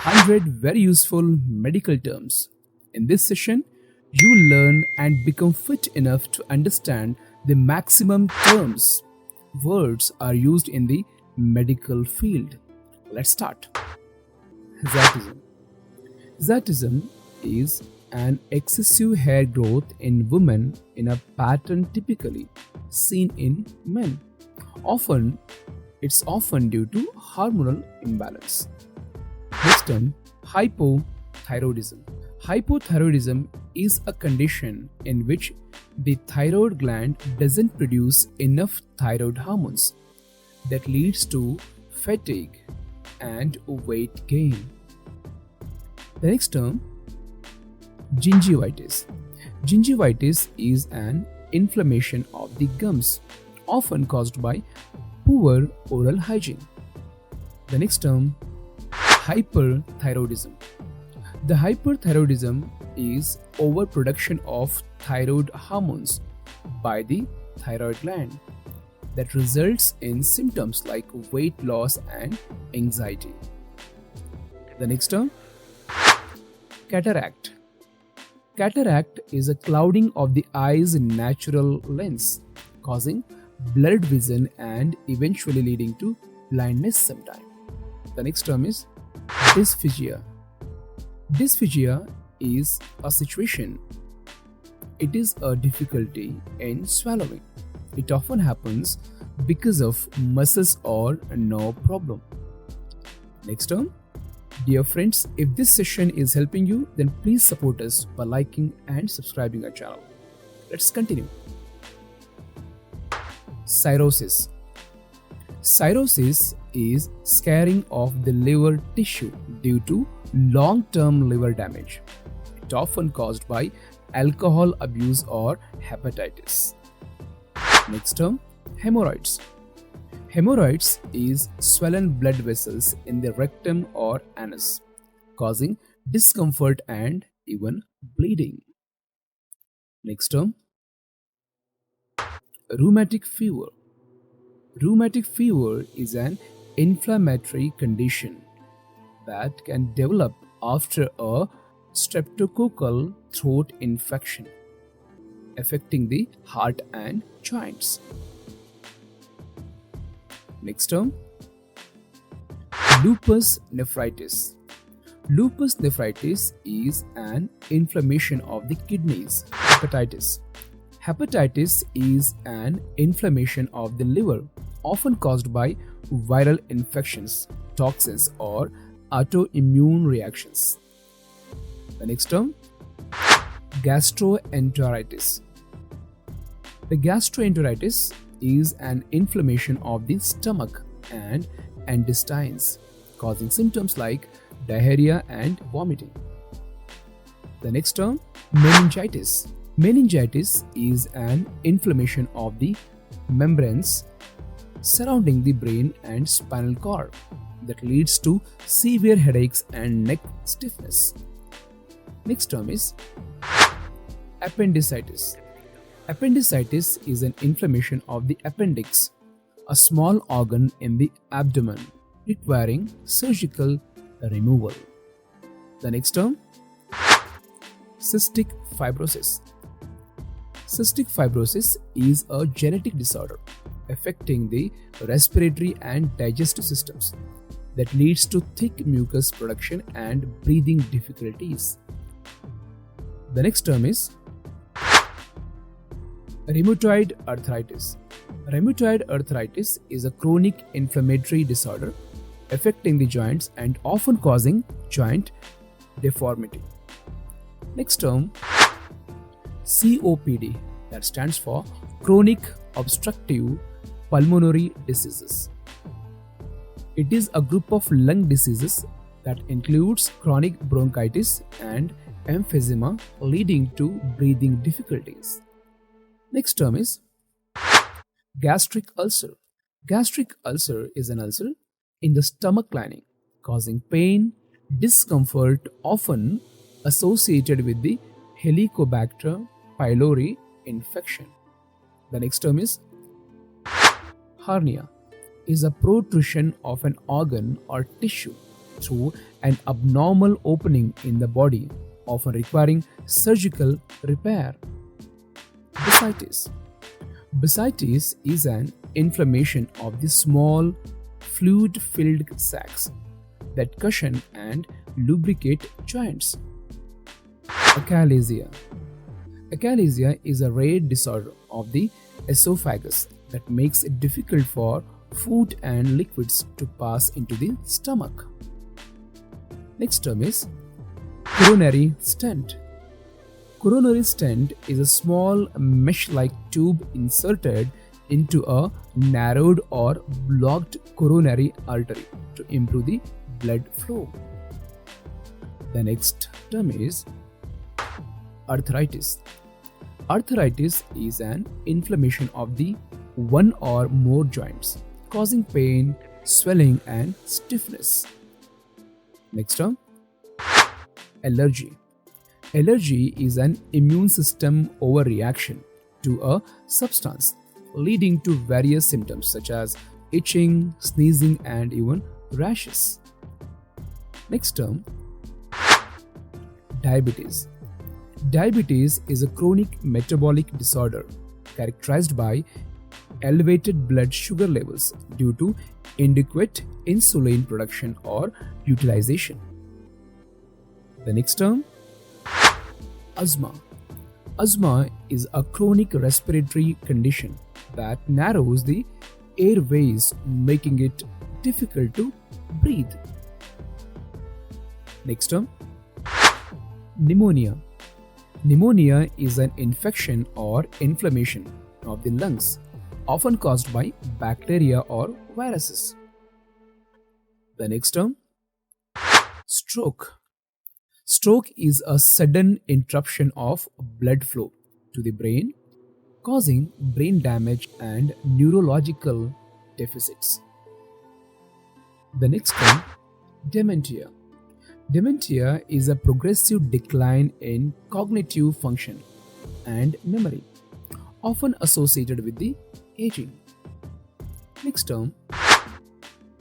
100 very useful medical terms. In this session, you will learn and become fit enough to understand the maximum terms words are used in the medical field. Let's start. Zachism. Zachism is an excessive hair growth in women in a pattern typically seen in men. Often, it's often due to hormonal imbalance. Next term, hypothyroidism. Hypothyroidism is a condition in which the thyroid gland doesn't produce enough thyroid hormones that leads to fatigue and weight gain. The next term, gingivitis. Gingivitis is an inflammation of the gums, often caused by poor oral hygiene. The next term, hyperthyroidism. The hyperthyroidism is overproduction of thyroid hormones by the thyroid gland that results in symptoms like weight loss and anxiety. The next term, cataract. Cataract is a clouding of the eye's natural lens, causing blurred vision and eventually leading to blindness sometime. The next term is dysphagia. Dysphagia is a situation. It is a difficulty in swallowing. It often happens because of muscles or nerve problem. Next term, dear friends, if this session is helping you, then please support us by liking and subscribing our channel. Let's continue. Cirrhosis. Cirrhosis is scarring of the liver tissue due to long-term liver damage. It often caused by alcohol abuse or hepatitis. Next term, hemorrhoids. Hemorrhoids is swollen blood vessels in the rectum or anus, causing discomfort and even bleeding. Next term, rheumatic fever. Rheumatic fever is an inflammatory condition that can develop after a streptococcal throat infection, affecting the heart and joints. Next term, lupus nephritis. Lupus nephritis is an inflammation of the kidneys. Hepatitis. Hepatitis is an inflammation of the liver, often caused by viral infections, toxins, or autoimmune reactions. The next term, gastroenteritis. The gastroenteritis is an inflammation of the stomach and intestines, causing symptoms like diarrhea and vomiting. The next term, meningitis. Meningitis is an inflammation of the membranes surrounding the brain and spinal cord that leads to severe headaches and neck stiffness. Next term is appendicitis. Appendicitis is an inflammation of the appendix, a small organ in the abdomen requiring surgical removal. The next term, cystic fibrosis. Cystic fibrosis is a genetic disorder affecting the respiratory and digestive systems that leads to thick mucus production and breathing difficulties. The next term is rheumatoid arthritis. Rheumatoid arthritis is a chronic inflammatory disorder affecting the joints and often causing joint deformity. Next term, COPD, that stands for chronic obstructive pulmonary diseases. It is a group of lung diseases that includes chronic bronchitis and emphysema leading to breathing difficulties. Next term is gastric ulcer. Gastric ulcer is an ulcer in the stomach lining causing pain, discomfort, often associated with the Helicobacter pylori infection. The next term is hernia, is a protrusion of an organ or tissue through an abnormal opening in the body, often requiring surgical repair. Bursitis. Bursitis is an inflammation of the small, fluid-filled sacs that cushion and lubricate joints. Achalasia. Achalasia is a rare disorder of the esophagus that makes it difficult for food and liquids to pass into the stomach. Next term is coronary stent. Coronary stent is a small mesh-like tube inserted into a narrowed or blocked coronary artery to improve the blood flow. The next term is arthritis. Arthritis is an inflammation of the one or more joints, causing pain, swelling, and stiffness. Next term, allergy. Allergy is an immune system overreaction to a substance, leading to various symptoms such as itching, sneezing, and even rashes. Next term, diabetes. Diabetes is a chronic metabolic disorder characterized by elevated blood sugar levels due to inadequate insulin production or utilization. The next term, asthma. Asthma is a chronic respiratory condition that narrows the airways, making it difficult to breathe. Next term, pneumonia. Pneumonia is an infection or inflammation of the lungs, often caused by bacteria or viruses. The next term, stroke. Stroke is a sudden interruption of blood flow to the brain, causing brain damage and neurological deficits. The next term, dementia. Dementia is a progressive decline in cognitive function and memory, often associated with the aging. Next term,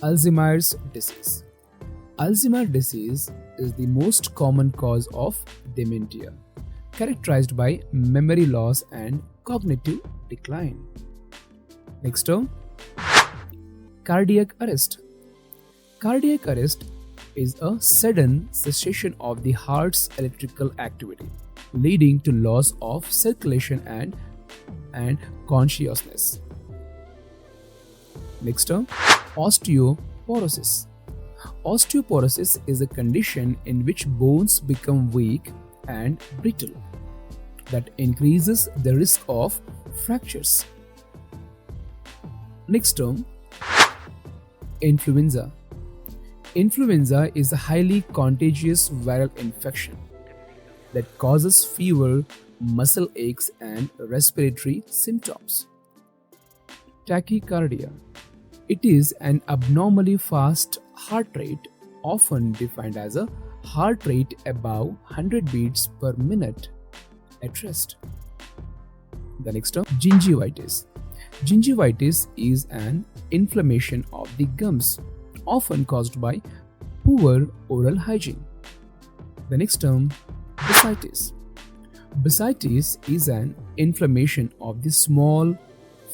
Alzheimer's disease. Alzheimer's disease is the most common cause of dementia, characterized by memory loss and cognitive decline. Next term, cardiac arrest. Cardiac arrest is a sudden cessation of the heart's electrical activity, leading to loss of circulation and consciousness. Next term, osteoporosis. Osteoporosis is a condition in which bones become weak and brittle that increases the risk of fractures. Next term, influenza. Influenza is a highly contagious viral infection that causes fever, muscle aches, and respiratory symptoms. Tachycardia. It is an abnormally fast heart rate, often defined as a heart rate above 100 beats per minute at rest. The next term, gingivitis. Gingivitis is an inflammation of the gums, often caused by poor oral hygiene. The next term, bursitis. Bursitis is an inflammation of the small,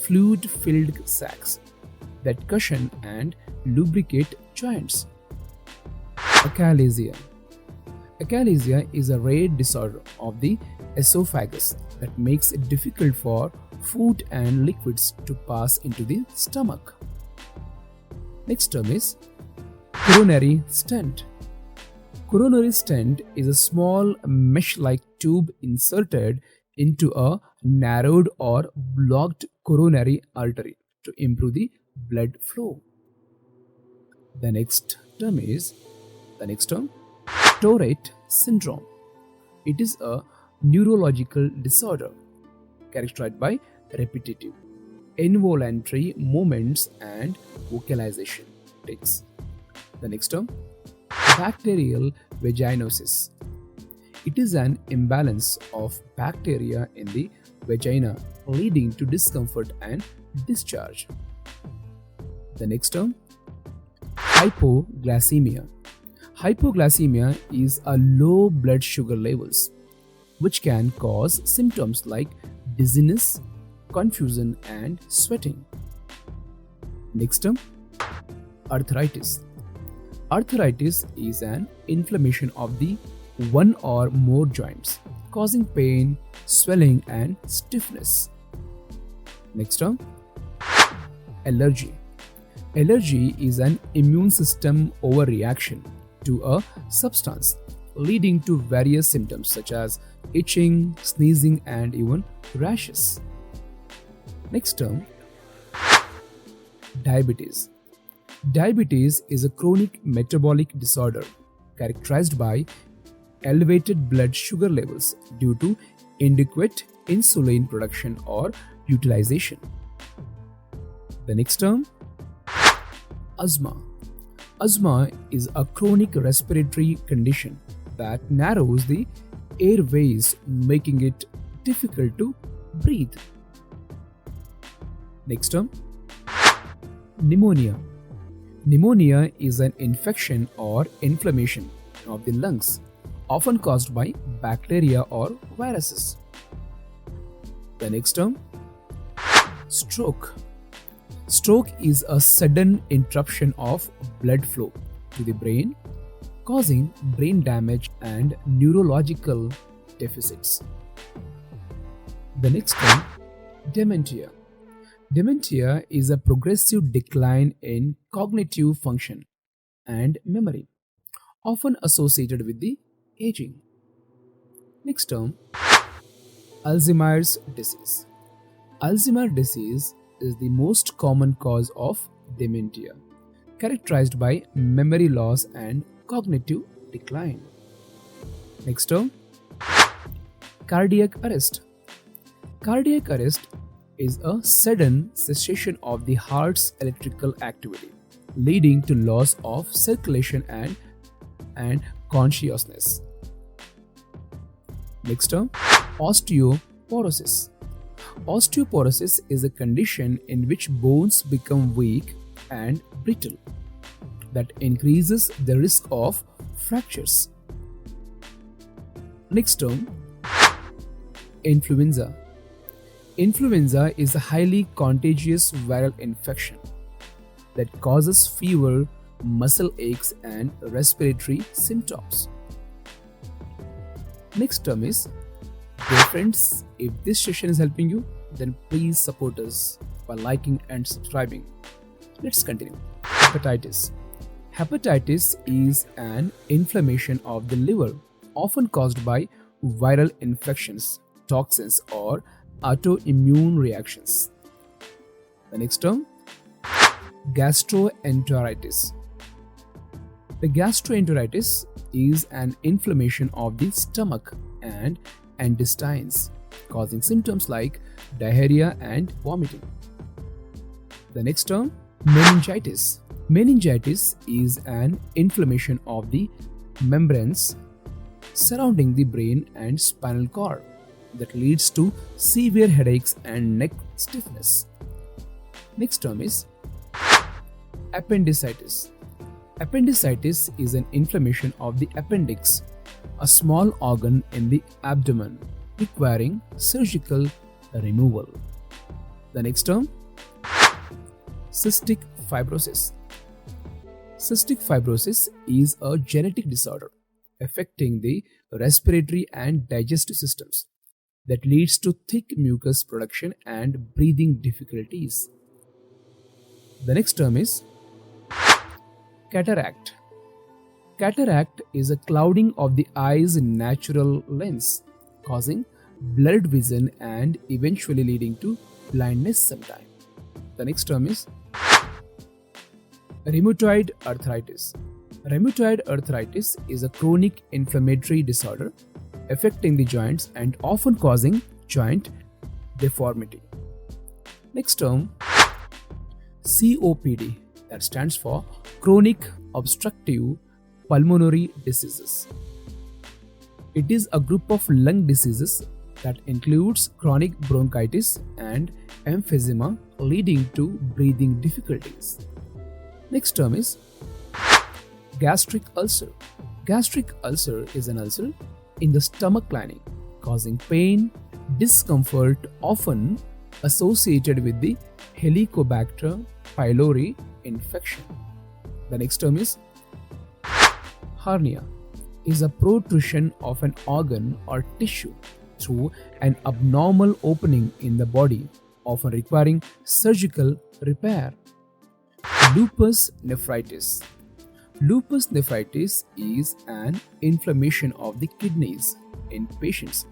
fluid-filled sacs that cushion and lubricate joints. Achalasia. Achalasia is a rare disorder of the esophagus that makes it difficult for food and liquids to pass into the stomach. Next term is coronary stent. Coronary stent is a small mesh-like tube inserted into a narrowed or blocked coronary artery to improve the blood flow. The next term, Tourette syndrome. It is a neurological disorder characterized by repetitive, involuntary movements and vocalization tics. The next term, bacterial vaginosis. It is an imbalance of bacteria in the vagina, leading to discomfort and discharge. The next term, hypoglycemia. Hypoglycemia is a low blood sugar levels, which can cause symptoms like dizziness, confusion, and sweating. Next term, arthritis. Arthritis is an inflammation of the one or more joints, causing pain, swelling, and stiffness. Next term, allergy. Allergy is an immune system overreaction to a substance, leading to various symptoms such as itching, sneezing, and even rashes. Next term, diabetes. Diabetes is a chronic metabolic disorder characterized by elevated blood sugar levels due to inadequate insulin production or utilization. The next term, asthma. Asthma is a chronic respiratory condition that narrows the airways, making it difficult to breathe. Next term, pneumonia. Pneumonia is an infection or inflammation of the lungs, often caused by bacteria or viruses. The next term, stroke. Stroke is a sudden interruption of blood flow to the brain, causing brain damage and neurological deficits. The next term, dementia. Dementia is a progressive decline in cognitive function and memory, often associated with the aging. Next term, Alzheimer's disease. Alzheimer's disease is the most common cause of dementia, characterized by memory loss and cognitive decline. Next term, cardiac arrest. Cardiac arrest is a sudden cessation of the heart's electrical activity, leading to loss of circulation and consciousness. Next term, osteoporosis. Osteoporosis is a condition in which bones become weak and brittle that increases the risk of fractures. Next term, influenza. Influenza is a highly contagious viral infection that causes fever, muscle aches, and respiratory symptoms. Next term is, dear friends, if this session is helping you, then please support us by liking and subscribing. Let's continue. Hepatitis. Hepatitis is an inflammation of the liver, often caused by viral infections, toxins, or autoimmune reactions. The next term, gastroenteritis. The gastroenteritis is an inflammation of the stomach and intestines, causing symptoms like diarrhea and vomiting. The next term, meningitis. Meningitis is an inflammation of the membranes surrounding the brain and spinal cord that leads to severe headaches and neck stiffness. Next term is appendicitis. Appendicitis is an inflammation of the appendix, a small organ in the abdomen requiring surgical removal. The next term, cystic fibrosis. Cystic fibrosis is a genetic disorder affecting the respiratory and digestive systems that leads to thick mucus production and breathing difficulties. The next term is cataract. Cataract is a clouding of the eye's natural lens, causing blurred vision and eventually leading to blindness sometime. The next term is rheumatoid arthritis. Rheumatoid arthritis is a chronic inflammatory disorder affecting the joints and often causing joint deformity. Next term, COPD, that stands for chronic obstructive pulmonary diseases. It is a group of lung diseases that includes chronic bronchitis and emphysema leading to breathing difficulties. Next term is Gastric ulcer. Gastric ulcer is an ulcer in the stomach lining, causing pain, discomfort, often associated with the Helicobacter pylori infection. The next term is hernia. Is a protrusion of an organ or tissue through an abnormal opening in the body, often requiring surgical repair. Lupus nephritis. Lupus nephritis is an inflammation of the kidneys in patients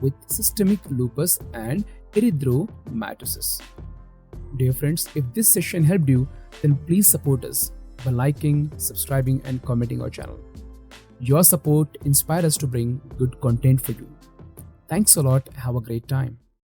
with systemic lupus and erythematosus. Dear friends, if this session helped you, then please support us by liking, subscribing, and commenting our channel. Your support inspires us to bring good content for you. Thanks a lot. Have a great time.